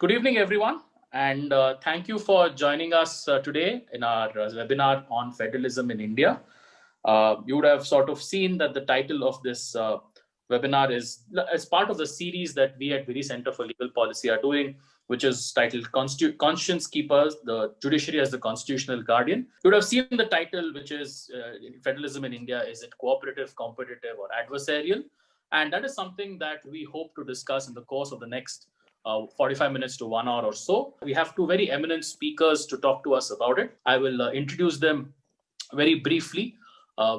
Good evening, everyone, and thank you for joining us today in our webinar on federalism in India. You would have sort of seen that the title of this webinar is as part of the series that we at Viry Center for Legal Policy are doing, which is titled Conscience Keepers, the Judiciary as the Constitutional Guardian. You would have seen the title, which is Federalism in India, is it cooperative, competitive, or adversarial? And that is something that we hope to discuss in the course of the next 45 minutes to 1 hour or so. We have two very eminent speakers to talk to us about it. I will introduce them very briefly.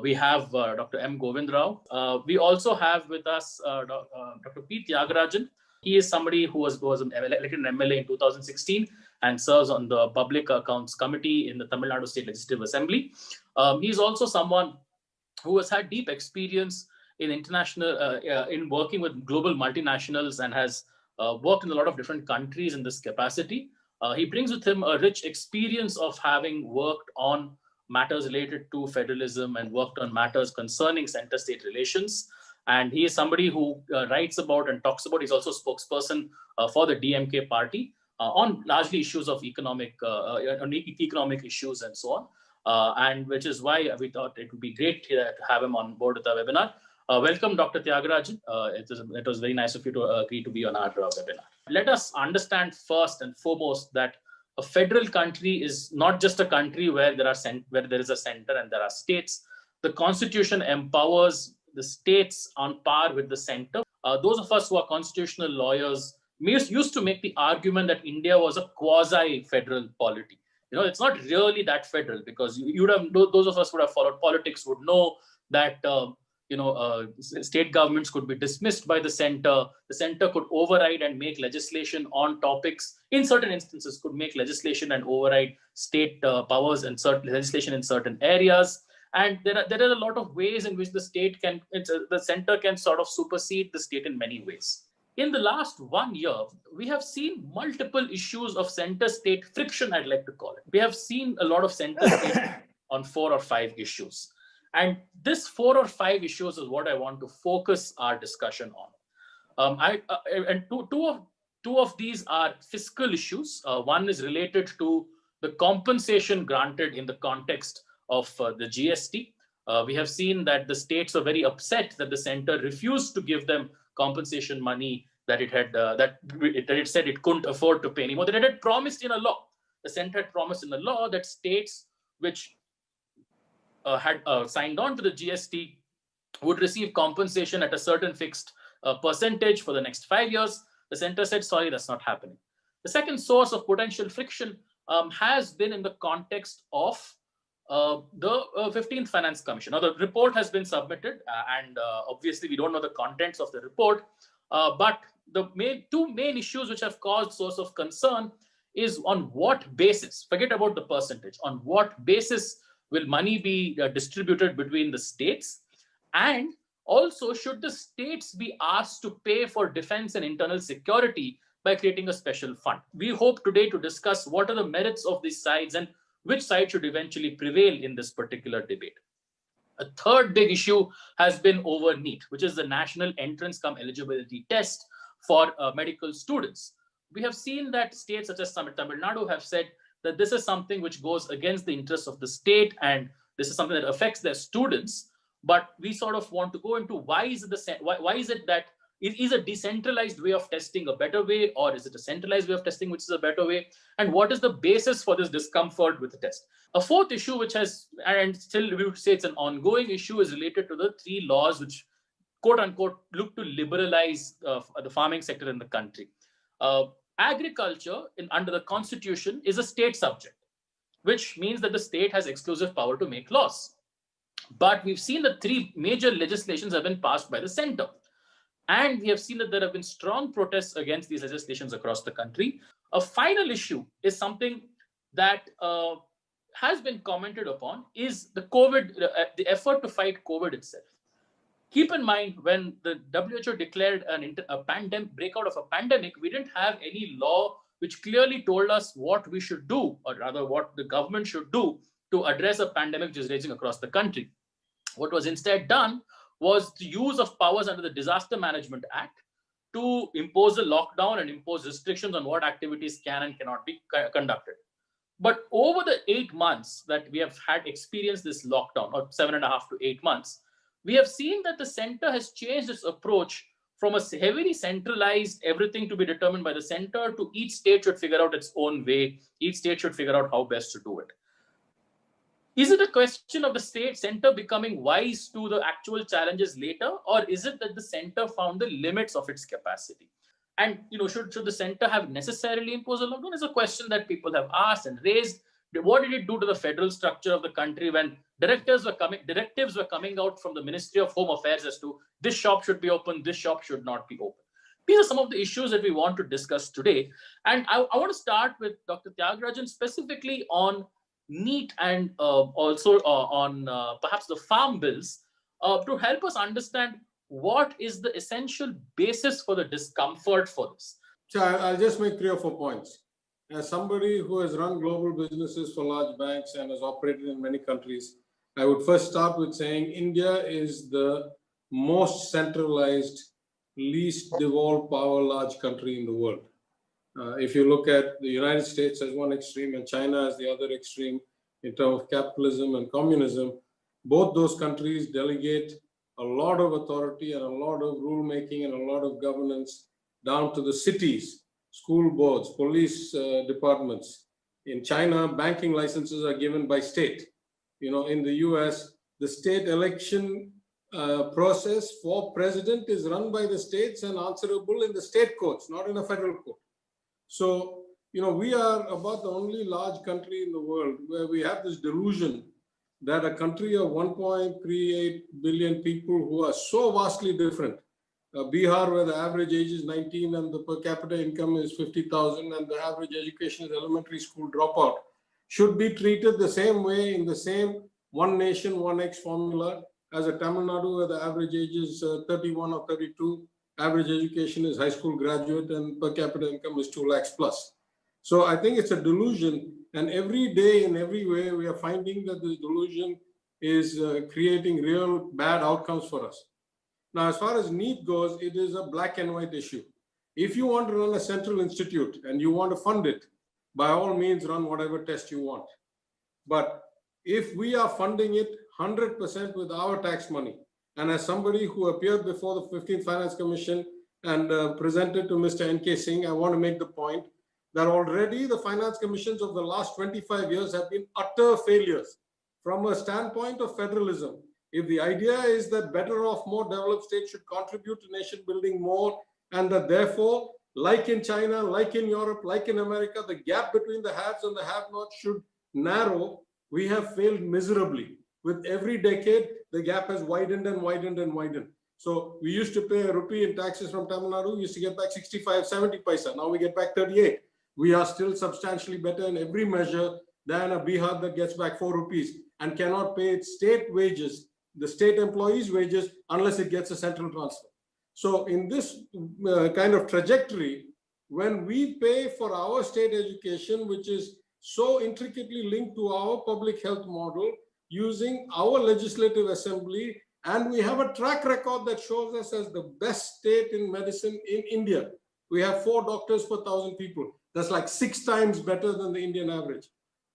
We have Dr. M. Govind Rao. We also have with us Dr. P. Tyagarajan. He is somebody who was elected an MLA in 2016 and serves on the Public Accounts Committee in the Tamil Nadu State Legislative Assembly. He is also someone who has had deep experience in in working with global multinationals and has worked in a lot of different countries in this capacity. He brings with him a rich experience of having worked on matters related to federalism and worked on matters concerning center-state relations. And he is somebody who writes about and talks about, he's also spokesperson for the DMK party on largely issues of economic issues and so on. And which is why we thought it would be great to have him on board with the webinar. Welcome, Dr. Tyagarajan. It was very nice of you to agree to be on our webinar. Let us understand first and foremost that a federal country is not just a country where there is a center and there are states. The Constitution empowers the states on par with the center. Those of us who are constitutional lawyers used to make the argument that India was a quasi-federal polity. You know, it's not really that federal because those of us who would have followed politics would know that state governments could be dismissed by the center. The center could override and make legislation on topics. In certain instances, could make legislation and override state powers and certain legislation in certain areas. And there are a lot of ways in which the center can sort of supersede the state in many ways. In the last 1 year, we have seen multiple issues of center-state friction, I'd like to call it. We have seen a lot of center-state on 4 or 5 issues. And this 4 or 5 issues is what I want to focus our discussion on. Two of these are fiscal issues. One is related to the compensation granted in the context of the GST. We have seen that the states are very upset that the center refused to give them compensation money that it said it couldn't afford to pay anymore. That it had promised in a law. The center had promised in the law that states which had signed on to the GST would receive compensation at a certain fixed percentage for the next 5 years. The center said, sorry, that's not happening. The second source of potential friction has been in the context of the 15th Finance Commission. Now, the report has been submitted, and obviously we don't know the contents of the report, but the two main issues which have caused source of concern is on what basis, forget about the percentage, on what basis will money be distributed between the states? And also, should the states be asked to pay for defense and internal security by creating a special fund? We hope today to discuss what are the merits of these sides and which side should eventually prevail in this particular debate. A third big issue has been over NEET, which is the National Entrance Cum Eligibility Test for medical students. We have seen that states such as Tamil Nadu have said that this is something which goes against the interests of the state and this is something that affects their students. But we sort of want to go into why is it that it is a decentralized way of testing a better way, or is it a centralized way of testing which is a better way? And what is the basis for this discomfort with the test? A fourth issue, which has, and still we would say it's an ongoing issue, is related to the 3 laws which, quote unquote, look to liberalize the farming sector in the country. Agriculture under the Constitution is a state subject, which means that the state has exclusive power to make laws. But we've seen that 3 major legislations have been passed by the center. And we have seen that there have been strong protests against these legislations across the country. A final issue is something that has been commented upon is the the effort to fight COVID itself. Keep in mind, when the WHO declared a breakout of a pandemic, we didn't have any law which clearly told us what we should do, or rather what the government should do to address a pandemic which is raging across the country. What was instead done was the use of powers under the Disaster Management Act to impose a lockdown and impose restrictions on what activities can and cannot be conducted. But over the 8 months that we have had experienced this lockdown, or 7.5 to 8 months, we have seen that the center has changed its approach from a heavily centralized everything to be determined by the center to each state should figure out its own way. Each state should figure out how best to do it. Is it a question of the state center becoming wise to the actual challenges later, or is it that the center found the limits of its capacity? And should the center have necessarily imposed a lockdown? Is a question that people have asked and raised. What did it do to the federal structure of the country when directives were coming out from the Ministry of Home Affairs as to this shop should be open, this shop should not be open? These are some of the issues that we want to discuss today. And I want to start with Dr. Tyagarajan specifically on NEET and also on perhaps the farm bills to help us understand what is the essential basis for the discomfort for this. So I'll just make 3 or 4 points. As somebody who has run global businesses for large banks and has operated in many countries, I would first start with saying India is the most centralized, least devolved power large country in the world. If you look at the United States as one extreme and China as the other extreme in terms of capitalism and communism, both those countries delegate a lot of authority and a lot of rulemaking and a lot of governance down to the cities, school boards, police departments. In China, banking licenses are given by state. In the US, the state election process for president is run by the states and answerable in the state courts, not in a federal court. So, we are about the only large country in the world where we have this delusion that a country of 1.38 billion people who are so vastly different, Bihar, where the average age is 19 and the per capita income is 50,000 and the average education is elementary school dropout, should be treated the same way in the same one nation, one X formula as a Tamil Nadu, where the average age is 31 or 32, average education is high school graduate and per capita income is 2 lakhs plus. So I think it's a delusion, and every day in every way we are finding that this delusion is creating real bad outcomes for us. Now, as far as NEET goes, it is a black and white issue. If you want to run a central institute and you want to fund it, by all means run whatever test you want. But if we are funding it 100% with our tax money, and as somebody who appeared before the 15th Finance Commission and presented to Mr. N.K. Singh, I want to make the point that already the finance commissions of the last 25 years have been utter failures from a standpoint of federalism. If the idea is that better off, more developed states should contribute to nation building more, and that therefore, like in China, like in Europe, like in America, the gap between the haves and the have-nots should narrow, we have failed miserably. With every decade, the gap has widened and widened and widened. So we used to pay a rupee in taxes from Tamil Nadu, we used to get back 65, 70 paisa. Now we get back 38. We are still substantially better in every measure than a Bihar that gets back 4 rupees and cannot pay its state wages, the state employees' wages, unless it gets a central transfer. So in this kind of trajectory, when we pay for our state education, which is so intricately linked to our public health model, using our legislative assembly, and we have a track record that shows us as the best state in medicine in India. We have 4 doctors per 1,000 people. That's like 6 times better than the Indian average.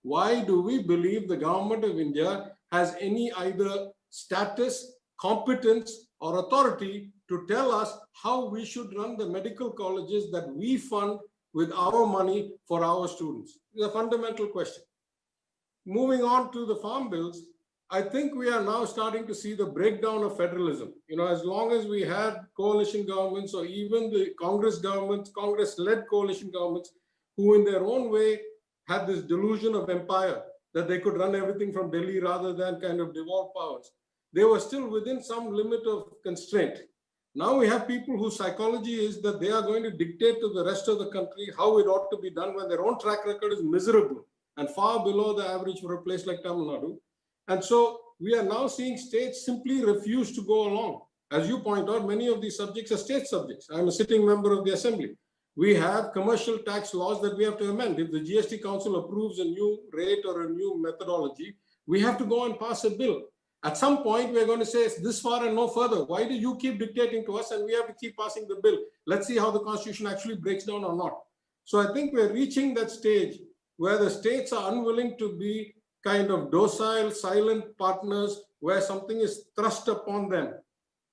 Why do we believe the government of India has any either status, competence, or authority to tell us how we should run the medical colleges that we fund with our money for our students? It's a fundamental question. Moving on to the farm bills, I think we are now starting to see the breakdown of federalism. As long as we had coalition governments or even the Congress governments, Congress-led coalition governments, who in their own way had this delusion of empire, that they could run everything from Delhi rather than kind of devolved powers, they were still within some limit of constraint. Now we have people whose psychology is that they are going to dictate to the rest of the country how it ought to be done when their own track record is miserable and far below the average for a place like Tamil Nadu. And so we are now seeing states simply refuse to go along. As you point out, many of these subjects are state subjects. I'm a sitting member of the assembly. We have commercial tax laws that we have to amend. If the GST Council approves a new rate or a new methodology, we have to go and pass a bill. At some point, we're going to say it's this far and no further. Why do you keep dictating to us and we have to keep passing the bill? Let's see how the constitution actually breaks down or not. So I think we're reaching that stage where the states are unwilling to be kind of docile, silent partners where something is thrust upon them.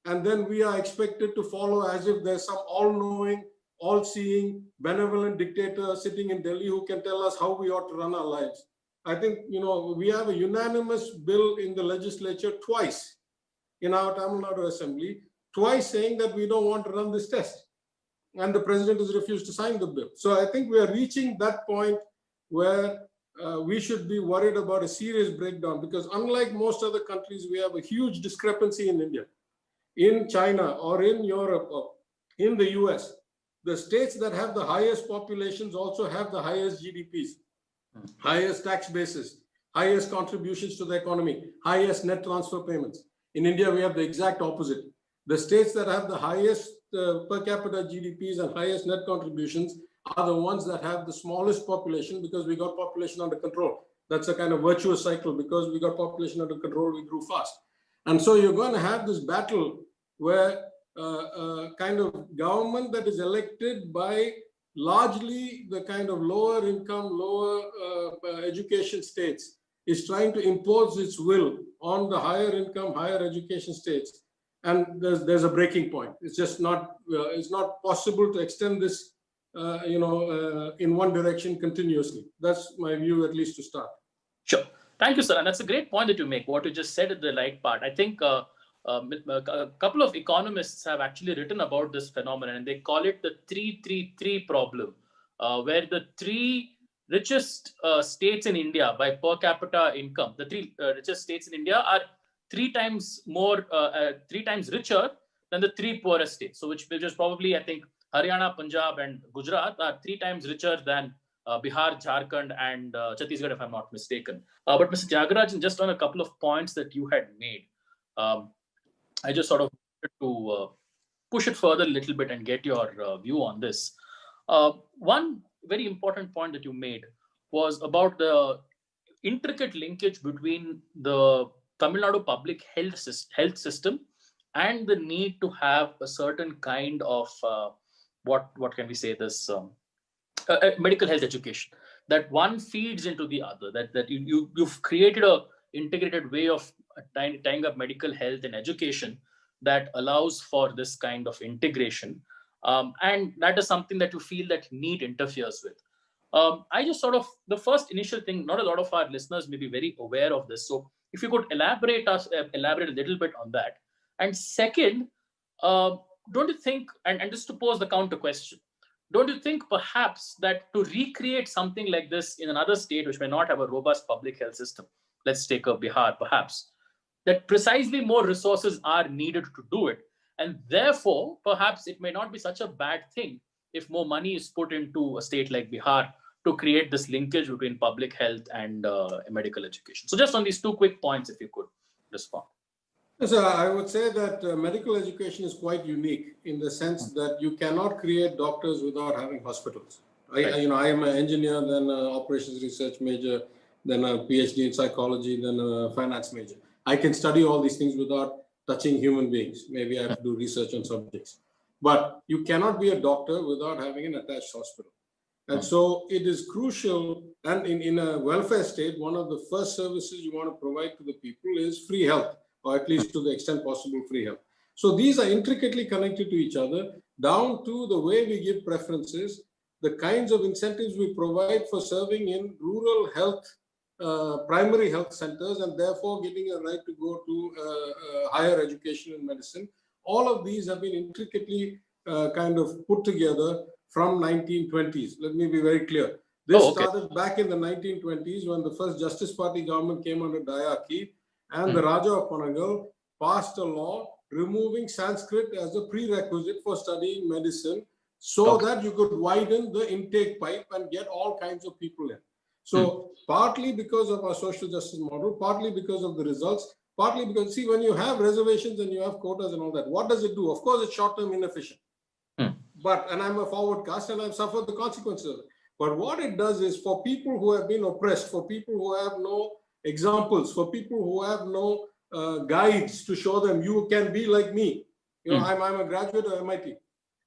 And then we are expected to follow as if there's some all-knowing, all-seeing, benevolent dictator sitting in Delhi who can tell us how we ought to run our lives. I think, we have a unanimous bill in the legislature twice in our Tamil Nadu Assembly, twice saying that we don't want to run this test. And the president has refused to sign the bill. So I think we are reaching that point where we should be worried about a serious breakdown, because unlike most other countries, we have a huge discrepancy in India. In China or in Europe or in the US, the states that have the highest populations also have the highest GDPs, highest tax bases, highest contributions to the economy, highest net transfer payments. In India, we have the exact opposite. The states that have the highest per capita GDPs and highest net contributions are the ones that have the smallest population, because we got population under control. That's a kind of virtuous cycle. Because we got population under control, we grew fast. And so you're going to have this battle where kind of government that is elected by largely the kind of lower income, lower education states is trying to impose its will on the higher income, higher education states. And there's a breaking point. It's just not, it's not possible to extend this, in one direction continuously. That's my view, at least to start. Sure. Thank you, sir. And that's a great point that you make. What you just said at the right part. I think a couple of economists have actually written about this phenomenon, and they call it the 3-3-3 problem, where the three richest states in India by per capita income, the three richest states in India are three times richer than the three poorest states. So which is probably, I think, Haryana, Punjab, and Gujarat are 3 times richer than Bihar, Jharkhand, and Chhattisgarh, if I'm not mistaken. But Mr. Tyagarajan, just on a couple of points that you had made, I just sort of wanted to push it further a little bit and get your view on this. One very important point that you made was about the intricate linkage between the Tamil Nadu public health system and the need to have a certain kind of what can we say, this medical health education, that one feeds into the other, that you've created a integrated way of tying up medical health and education that allows for this kind of integration, and that is something that you feel that NEET interferes with. I just sort of, the first initial thing, not a lot of our listeners may be very aware of this, so if you could elaborate a little bit on that. And second, don't you think, and just to pose the counter question, don't you think perhaps that to recreate something like this in another state which may not have a robust public health system, let's take a Bihar perhaps, that precisely more resources are needed to do it, and therefore perhaps it may not be such a bad thing if more money is put into a state like Bihar to create this linkage between public health and medical education? So just on these two quick points, if you could respond. So I would say that medical education is quite unique in the sense that you cannot create doctors without having hospitals. Right. I am an engineer, then an operations research major, then a PhD in psychology, then a finance major. I can study all these things without touching human beings. Maybe I have to do research on subjects. But you cannot be a doctor without having an attached hospital. And so it is crucial, and in a welfare state, one of the first services you want to provide to the people is free health, or at least to the extent possible, free health. So these are intricately connected to each other, down to the way we give preferences, the kinds of incentives we provide for serving in rural health, primary health centers, and therefore getting a right to go to higher education in medicine. All of these have been intricately kind of put together from 1920s. Let me be very clear. This started back in the 1920s when the first Justice Party government came under Dayaki, and the Raja of Konagal passed a law removing Sanskrit as a prerequisite for studying medicine, so that you could widen the intake pipe and get all kinds of people in. So partly because of our social justice model, partly because of the results, partly because, see, when you have reservations and you have quotas and all that, what does it do? Of course, it's short-term inefficient. But, and I'm a forward caste and I've suffered the consequences of it. But what it does is, for people who have been oppressed, for people who have no examples, for people who have no guides to show them you can be like me. I'm a graduate of MIT.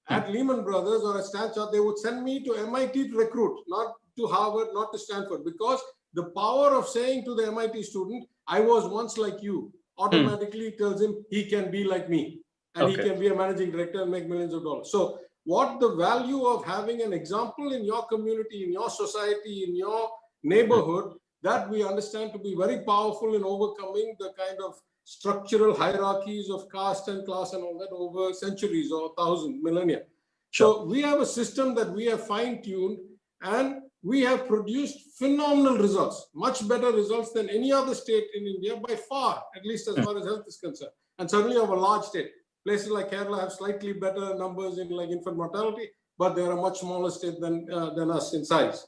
At Lehman Brothers or at Stanford, they would send me to MIT to recruit, not to Harvard, not to Stanford, because the power of saying to the MIT student, I was once like you, automatically tells him he can be like me, and he can be a managing director and make millions of dollars. So what the value of having an example in your community, in your society, in your neighborhood, that we understand to be very powerful in overcoming the kind of structural hierarchies of caste and class and all that over centuries or thousands, millennia. So we have a system that we have fine-tuned, and we have produced phenomenal results, much better results than any other state in India by far, at least as far as health is concerned, and certainly of a large state. Places like Kerala have slightly better numbers in like infant mortality, but they're a much smaller state than us in size.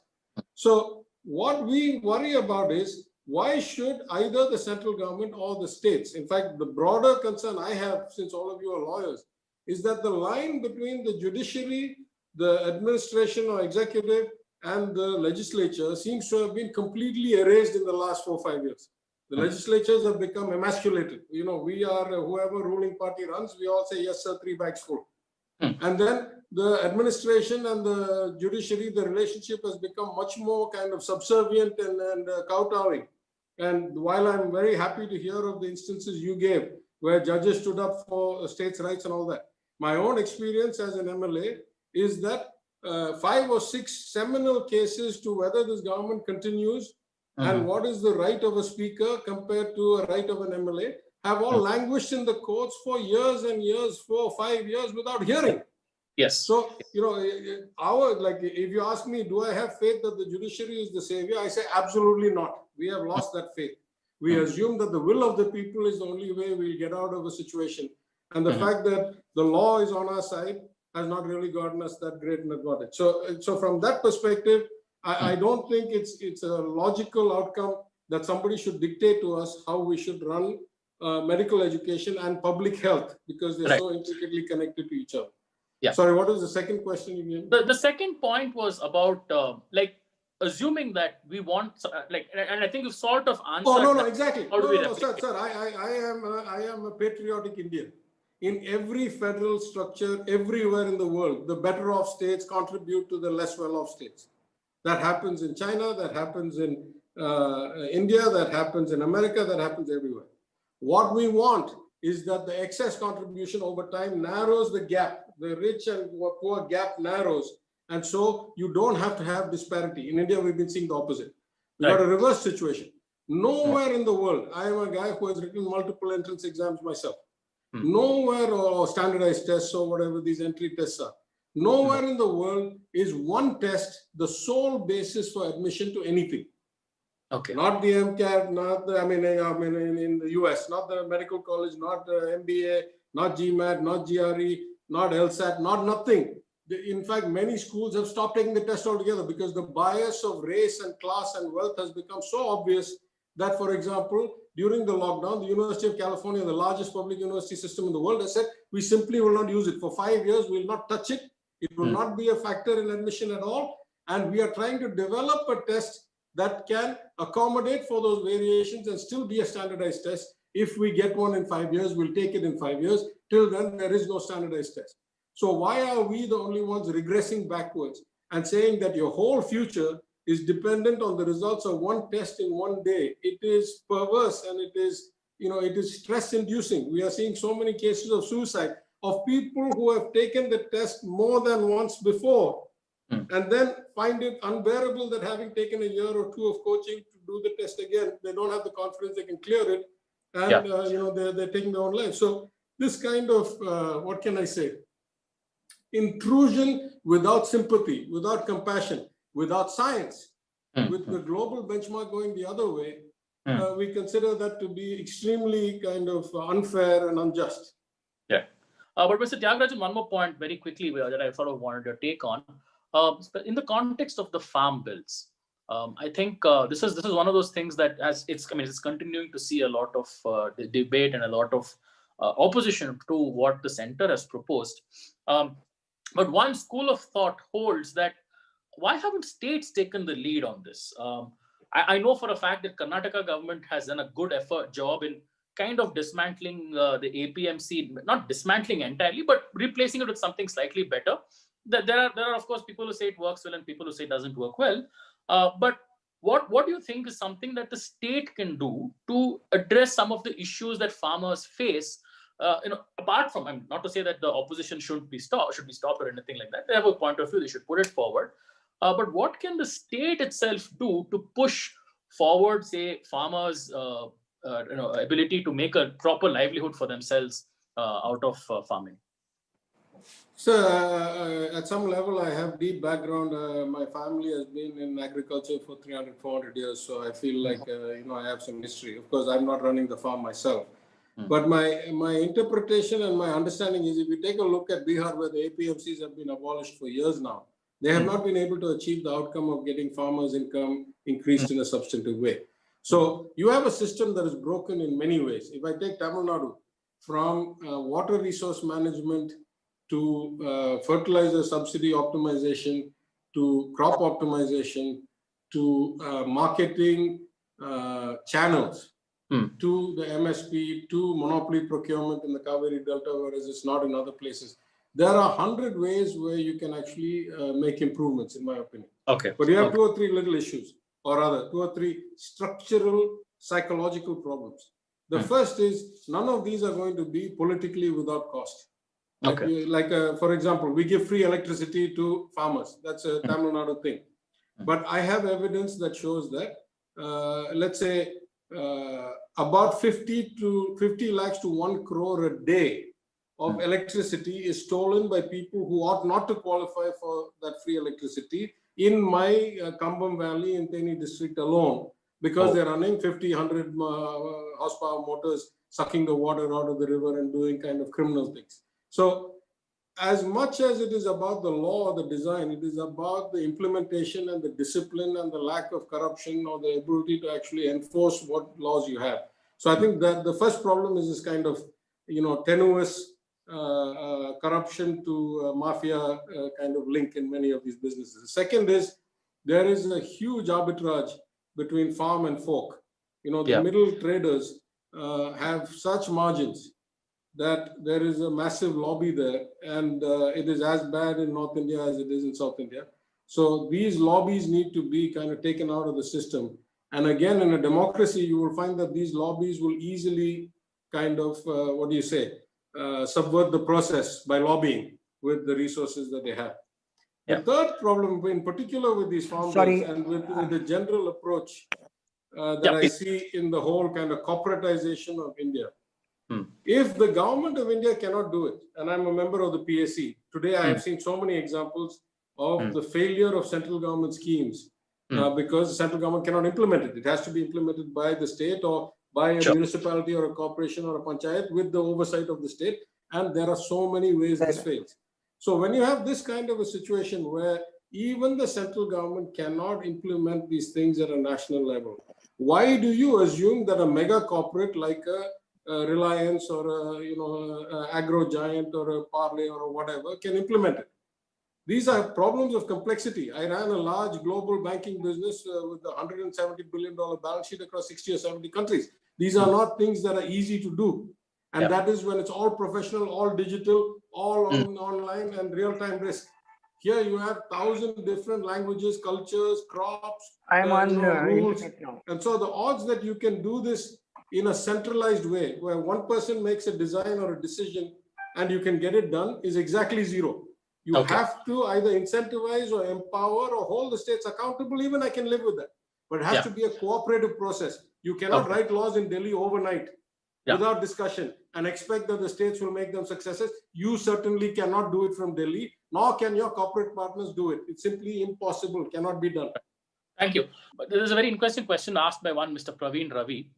So what we worry about is, why should either the central government or the states, in fact, the broader concern I have, since all of you are lawyers, is that the line between the judiciary, the administration or executive, and the legislature seems to have been completely erased in the last 4 or 5 years. The legislatures have become emasculated. We are, whoever ruling party runs, we all say, yes, sir, 3 bags full. And then the administration and the judiciary, the relationship has become much more kind of subservient and kowtowing. And while I'm very happy to hear of the instances you gave, where judges stood up for states' rights and all that, my own experience as an MLA is that 5 or 6 seminal cases to whether this government continues and what is the right of a speaker compared to a right of an MLA have all languished in the courts for years and years, 4 or 5 years without hearing. Yes. So, if you ask me, do I have faith that the judiciary is the savior? I say absolutely not. We have lost that faith. We assume that the will of the people is the only way we'll get out of a situation. And the fact that the law is on our side has not really gotten us that great an advantage. So from that perspective, I don't think it's a logical outcome that somebody should dictate to us how we should run medical education and public health, because they're so intricately connected to each other. Yeah. Sorry, what was the second question again? The second point was about assuming that we want, and I think you sort of answered. Oh, no, exactly. No, sir. I am a patriotic Indian. In every federal structure, everywhere in the world, the better off states contribute to the less well-off states. That happens in China, that happens in India, that happens in America, that happens everywhere. What we want is that the excess contribution over time narrows the gap. The rich and poor gap narrows. And so you don't have to have disparity. In India, we've been seeing the opposite. We've got a reverse situation. Nowhere in the world, I am a guy who has written multiple entrance exams myself. Nowhere, or standardized tests or whatever these entry tests are. Nowhere in the world is one test the sole basis for admission to anything. Okay. Not the MCAT, not the, in the US, not the medical college, not the MBA, not GMAT, not GRE, not LSAT, not nothing. In fact, many schools have stopped taking the test altogether because the bias of race and class and wealth has become so obvious that, for example, during the lockdown, the University of California, the largest public university system in the world, has said, we simply will not use it. For 5 years, we will not touch it. It will not be a factor in admission at all. And we are trying to develop a test that can accommodate for those variations and still be a standardized test. If we get one in 5 years, we'll take it in 5 years. Till then, there is no standardized test. So why are we the only ones regressing backwards and saying that your whole future is dependent on the results of one test in one day? It is perverse, and it is stress-inducing. We are seeing so many cases of suicide of people who have taken the test more than once before and then find it unbearable that having taken a year or two of coaching to do the test again, they don't have the confidence they can clear it, and they're taking their own life. So this kind of, what can I say, intrusion without sympathy, without compassion, without science, with the global benchmark going the other way, we consider that to be extremely kind of unfair and unjust. Yeah. But Mr. Tyagarajan, one more point very quickly that I sort of wanted to take on. In the context of the farm bills, I think this is one of those things that it's continuing to see a lot of debate and a lot of opposition to what the center has proposed. But one school of thought holds that why haven't states taken the lead on this? I know for a fact that Karnataka government has done a good job in kind of dismantling the APMC, not dismantling entirely, but replacing it with something slightly better. There are of course people who say it works well and people who say it doesn't work well. But what do you think is something that the state can do to address some of the issues that farmers face? Apart from, I mean, not to say that the opposition should be stopped or anything like that. They have a point of view; they should put it forward. But what can the state itself do to push forward, say, farmers' ability to make a proper livelihood for themselves out of farming? So, at some level, I have deep background. My family has been in agriculture for 300, 400 years. So I feel like, I have some history. Of course, I'm not running the farm myself. But my interpretation and my understanding is if you take a look at Bihar, where the APMCs have been abolished for years now, they have not been able to achieve the outcome of getting farmers' income increased in a substantive way. So you have a system that is broken in many ways. If I take Tamil Nadu, from water resource management to fertilizer subsidy optimization, to crop optimization, to marketing channels, to the MSP, to monopoly procurement in the Kaveri Delta, whereas it's not in other places. There are 100 ways where you can actually make improvements, in my opinion. Okay. But you have 2 or 3 little issues, or rather 2 or 3 structural psychological problems. The first is none of these are going to be politically without cost. For example, we give free electricity to farmers. That's a Tamil Nadu thing. But I have evidence that shows that, let's say, about 50 lakhs to 1 crore a day of electricity is stolen by people who ought not to qualify for that free electricity in my Kambam Valley in Theni district alone, because they're running 50, 100 horsepower motors, sucking the water out of the river and doing kind of criminal things. So as much as it is about the law or the design, it is about the implementation and the discipline and the lack of corruption or the ability to actually enforce what laws you have. So I think that the first problem is this kind of, tenuous corruption to mafia kind of link in many of these businesses. The second is there is a huge arbitrage between farm and folk. The middle traders have such margins that there is a massive lobby there, and it is as bad in North India as it is in South India. So these lobbies need to be kind of taken out of the system. And again, in a democracy, you will find that these lobbies will easily kind of, subvert the process by lobbying with the resources that they have. The third problem, in particular with these farm bills and with the general approach that I see in the whole kind of corporatization of India, if the government of India cannot do it, and I'm a member of the PAC, today I have seen so many examples of the failure of central government schemes because the central government cannot implement it. It has to be implemented by the state or by a municipality or a corporation or a panchayat with the oversight of the state. And there are so many ways this fails. So when you have this kind of a situation where even the central government cannot implement these things at a national level, why do you assume that a mega corporate like a Reliance or a agro giant or a Parle or whatever can implement it? These are problems of complexity. I ran a large global banking business with a $170 billion balance sheet across 60 or 70 countries. These are not things that are easy to do. And that is when it's all professional, all digital, all online and real-time risk. Here you have 1,000 different languages, cultures, crops, rules. And so the odds that you can do this in a centralized way, where one person makes a design or a decision and you can get it done, is exactly zero. You have to either incentivize or empower or hold the states accountable. Even I can live with that. But it has to be a cooperative process. You cannot write laws in Delhi overnight without discussion and expect that the states will make them successes. You certainly cannot do it from Delhi, nor can your corporate partners do it. It's simply impossible, cannot be done. Thank you. But there is a very interesting question asked by one Mr. Praveen Ravi.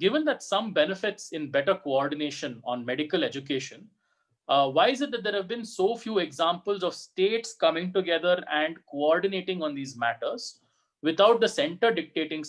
Given that some benefits in better coordination on medical education, why is it that there have been so few examples of states coming together and coordinating on these matters without the center dictating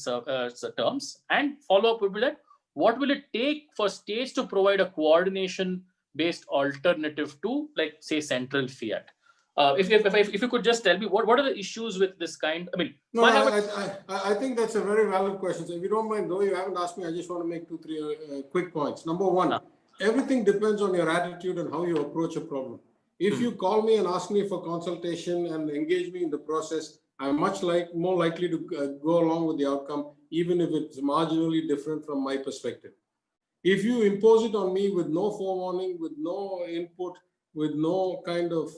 terms? And follow up would be that, what will it take for states to provide a coordination-based alternative to, like, say, central fiat? If you could just tell me what are the issues with this kind? I mean, no, I think that's a very valid question. So if you don't mind, though you haven't asked me, I just want to make 2-3 quick points. Number one, everything depends on your attitude and how you approach a problem. If you call me and ask me for consultation and engage me in the process, I'm more likely to go along with the outcome, even if it's marginally different from my perspective. If you impose it on me with no forewarning, with no input, with no kind of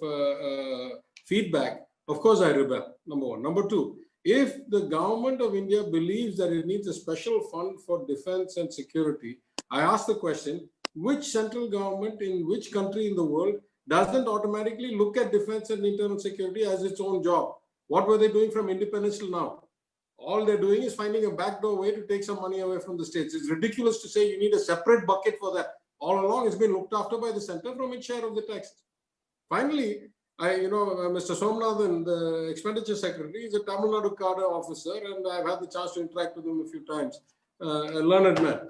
feedback, of course I rebel, number one. Number two, if the government of India believes that it needs a special fund for defense and security, I ask the question, which central government in which country in the world doesn't automatically look at defense and internal security as its own job? What were they doing from independence till now? All they're doing is finding a backdoor way to take some money away from the states. It's ridiculous to say you need a separate bucket for that. All along, it's been looked after by the center from its share of the taxes. Finally, Mr. Somnathan, the expenditure secretary, is a Tamil Nadu cadre officer, and I've had the chance to interact with him a few times. A learned man.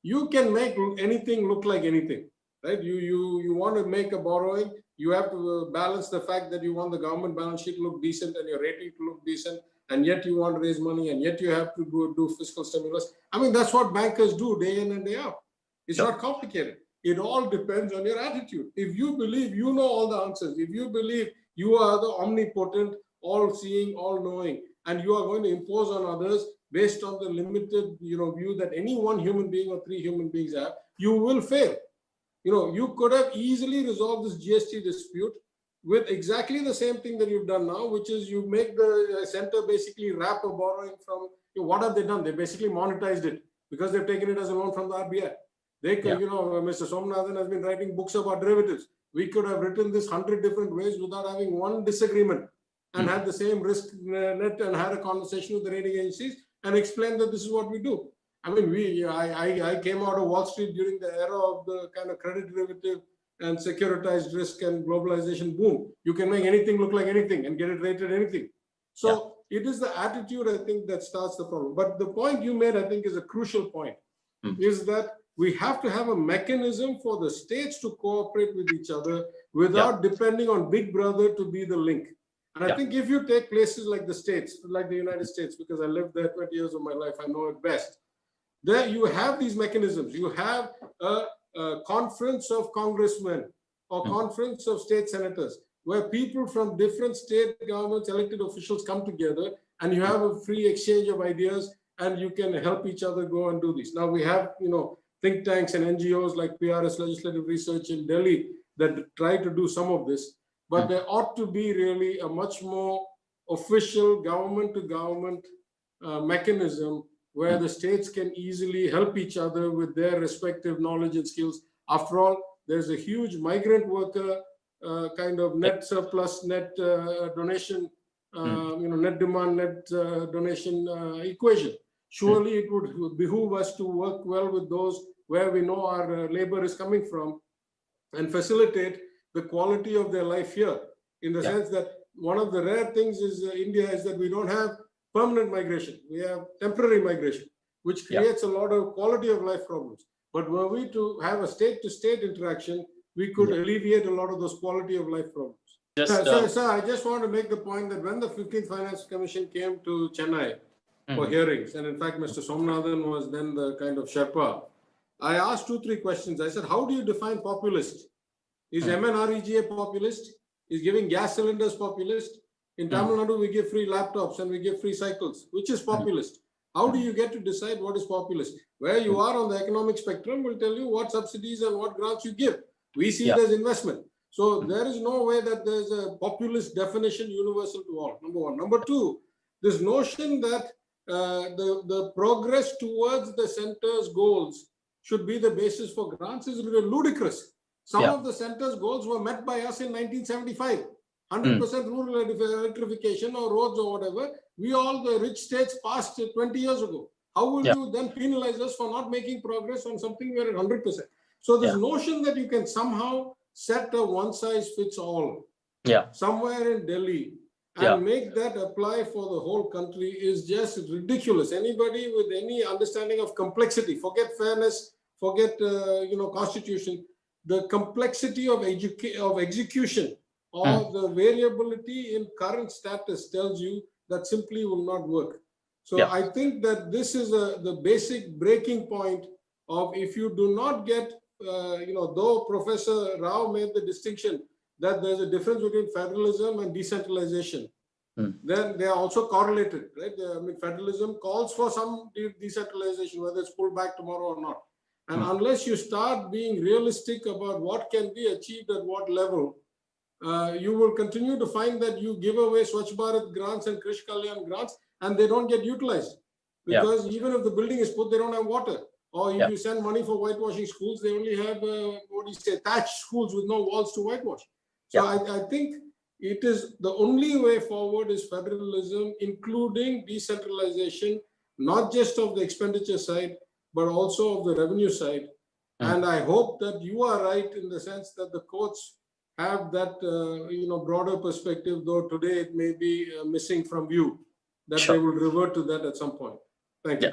You can make anything look like anything, right? You want to make a borrowing, you have to balance the fact that you want the government balance sheet to look decent and your rating to look decent, and yet you want to raise money, and yet you have to do fiscal stimulus. I mean, that's what bankers do day in and day out. It's not complicated. It all depends on your attitude. If you believe you know all the answers, if you believe you are the omnipotent, all-seeing, all-knowing, and you are going to impose on others based on the limited view that any one human being or 3 human beings have, you will fail. You could have easily resolved this GST dispute with exactly the same thing that you've done now, which is you make the center basically wrap a borrowing from, what have they done? They basically monetized it because they've taken it as a loan from the RBI. They could, Mr. Somnathan has been writing books about derivatives. We could have written this 100 different ways without having one disagreement and had the same risk net and had a conversation with the rating agencies and explained that this is what we do. I mean, I came out of Wall Street during the era of the kind of credit derivative and securitized risk and globalization boom. You can make anything look like anything and get it rated anything. So it is the attitude, I think, that starts the problem. But the point you made, I think, is a crucial point, is that we have to have a mechanism for the states to cooperate with each other without depending on Big Brother to be the link. And I think if you take places like the States, like the United States, because I lived there 20 years of my life, I know it best. There you have these mechanisms. You have a conference of congressmen or conference of state senators where people from different state governments, elected officials come together and you have a free exchange of ideas and you can help each other go and do this. Now we have, think tanks and NGOs like PRS Legislative Research in Delhi that try to do some of this, but there ought to be really a much more official government to government mechanism where the states can easily help each other with their respective knowledge and skills. After all, there's a huge migrant worker kind of net surplus, net donation, net demand, net donation equation. Surely it would behoove us to work well with those where we know our labor is coming from and facilitate the quality of their life here. In the sense that one of the rare things is India is that we don't have permanent migration. We have temporary migration, which creates a lot of quality of life problems. But were we to have a state-to-state interaction, we could alleviate a lot of those quality of life problems. Sir, I just want to make the point that when the 15th Finance Commission came to Chennai for hearings, and in fact, Mr. Somnathan was then the kind of Sherpa, I asked 2-3 questions. I said, how do you define populist? Is MNREGA a populist? Is giving gas cylinders populist? In Tamil Nadu, we give free laptops and we give free cycles, which is populist. How do you get to decide what is populist? Where you are on the economic spectrum will tell you what subsidies and what grants you give. We see it as investment. So there is no way that there's a populist definition universal to all, number one. Number two, this notion that the progress towards the center's goals should be the basis for grants is ludicrous. Some of the center's goals were met by us in 1975. 100% rural electrification or roads or whatever, the rich states passed 20 years ago. How will you then penalize us for not making progress on something we are at 100%? So this notion that you can somehow set a one-size-fits-all somewhere in Delhi and make that apply for the whole country is just ridiculous. Anybody with any understanding of complexity, forget fairness, forget constitution, the complexity of execution or the variability in current status tells you that simply will not work. So I think that this is the basic breaking point of, if you do not get, though Professor Rao made the distinction that there's a difference between federalism and decentralization, then they are also correlated, right? I mean, federalism calls for some decentralization, whether it's pulled back tomorrow or not. And unless you start being realistic about what can be achieved at what level, you will continue to find that you give away Swachh Bharat grants and Krish Kalyan grants, and they don't get utilized. Because even if the building is put, they don't have water. Or if you send money for whitewashing schools, they only have, thatched schools with no walls to whitewash. So I think it is the only way forward is federalism, including decentralization, not just of the expenditure side, but also of the revenue side. And I hope that you are right in the sense that the courts have that broader perspective, though today it may be missing from view, that they will revert to that at some point. Thank you.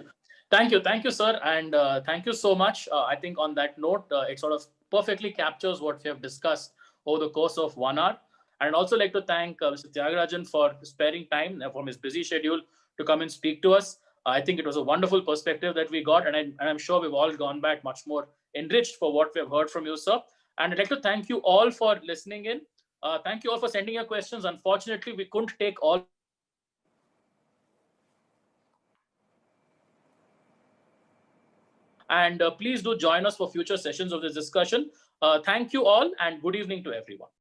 Thank you, sir, and thank you so much. I think on that note, it sort of perfectly captures what we have discussed over the course of 1 hour. And I'd also like to thank Mr. Tyagarajan for sparing time from his busy schedule to come and speak to us. I think it was a wonderful perspective that we got, and I'm sure we've all gone back much more enriched for what we have heard from you, sir. And I'd like to thank you all for listening in. Thank you all for sending your questions. Unfortunately, we couldn't take all. And please do join us for future sessions of this discussion. Thank you all, and good evening to everyone.